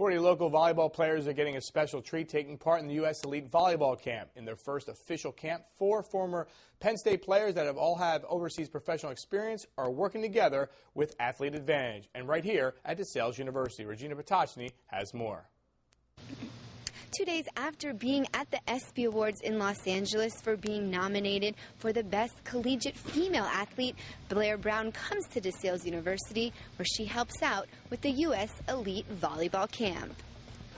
40 local volleyball players are getting a special treat taking part in the U.S. Elite Volleyball Camp. In their first official camp, 4 former Penn State players that all have overseas professional experience are working together with Athlete Advantage. And right here at DeSales University, Regina Potocny has more. 2 days after being at the ESPY Awards in Los Angeles for being nominated for the Best Collegiate Female Athlete, Blair Brown comes to DeSales University, where she helps out with the U.S. Elite Volleyball Camp.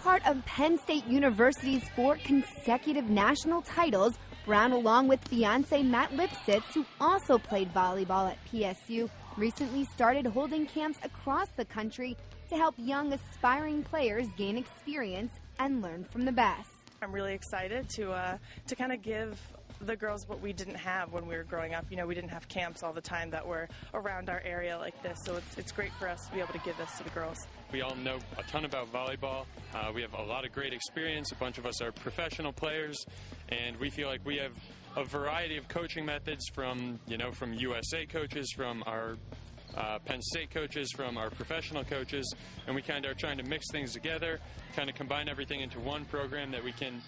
Part of Penn State University's 4 consecutive national titles, Brown, along with fiancé Matt Lipsitz, who also played volleyball at PSU, recently started holding camps across the country to help young aspiring players gain experience and learn from the best. I'm really excited to kind of give the girls what we didn't have when we were growing up. You know, we didn't have camps all the time that were around our area like this, so it's great for us to be able to give this to the girls. We all know a ton about volleyball. We have a lot of great experience. A bunch of us are professional players, and we feel like we have a variety of coaching methods from USA coaches, from our Penn State coaches, from our professional coaches, and we kind of are trying to mix things together, kind of combine everything into one program that we can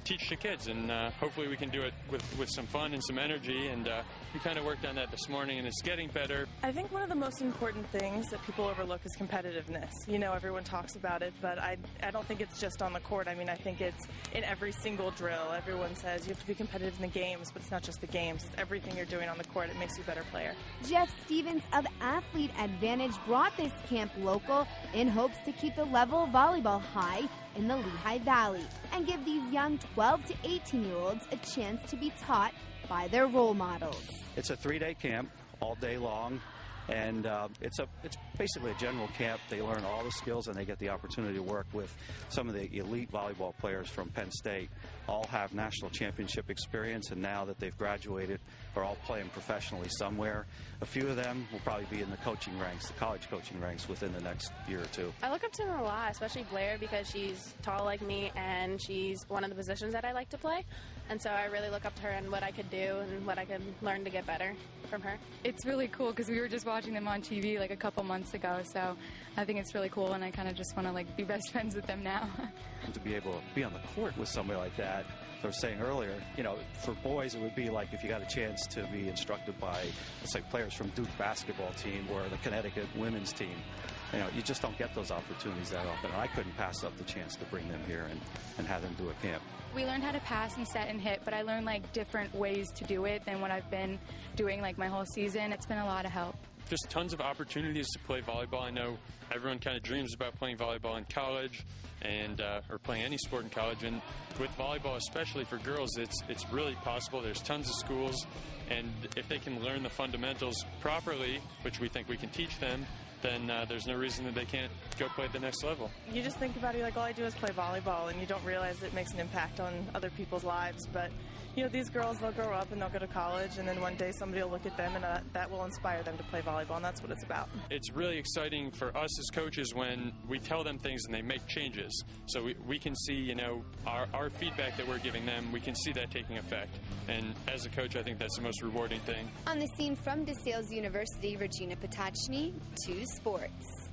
teach the kids, and hopefully we can do it with some fun and some energy, and we kind of worked on that this morning, and it's getting better. I think one of the most important things that people overlook is competitiveness. You know, everyone talks about it, but I don't think it's just on the court. I mean, I think it's in every single drill. Everyone says you have to be competitive in the games, but it's not just the games. It's everything you're doing on the court. It makes you a better player. Jeff Stevens of Athlete Advantage brought this camp local in hopes to keep the level of volleyball high in the Lehigh Valley and give these young 12 to 18-year-olds a chance to be taught by their role models. It's a 3-day camp, all day long, and it's basically a general camp. They learn all the skills, and they get the opportunity to work with some of the elite volleyball players from Penn State. All have national championship experience, and now that they've graduated, are all playing professionally somewhere. A few of them will probably be in the coaching ranks, the college coaching ranks, within the next year or two. I look up to her a lot, especially Blair, because she's tall like me and she's one of the positions that I like to play. And so I really look up to her and what I could do and what I could learn to get better from her. It's really cool because we were just watching them on TV like a couple months ago, so I think it's really cool, and I kind of just want to be best friends with them now. And to be able to be on the court with somebody like that, as I was saying earlier, you know, for boys it would be like if you got a chance to be instructed by, let's say, players from Duke basketball team or the Connecticut women's team. You know, you just don't get those opportunities that often. And I couldn't pass up the chance to bring them here and have them do a camp. We learned how to pass and set and hit, but I learned different ways to do it than what I've been doing my whole season. It's been a lot of help. Just tons of opportunities to play volleyball. I know everyone kind of dreams about playing volleyball in college and or playing any sport in college, and with volleyball, especially for girls, it's really possible. There's tons of schools, and if they can learn the fundamentals properly, which we think we can teach them, then there's no reason that they can't go play at the next level. You just think about it, all I do is play volleyball, and you don't realize it makes an impact on other people's lives. But, you know, these girls, they'll grow up and they'll go to college, and then one day somebody will look at them and that will inspire them to play volleyball, and that's what it's about. It's really exciting for us as coaches when we tell them things and they make changes. So we can see, you know, our feedback that we're giving them, we can see that taking effect. And as a coach, I think that's the most rewarding thing. On the scene from DeSales University, Regina Potocny, 2 Sports.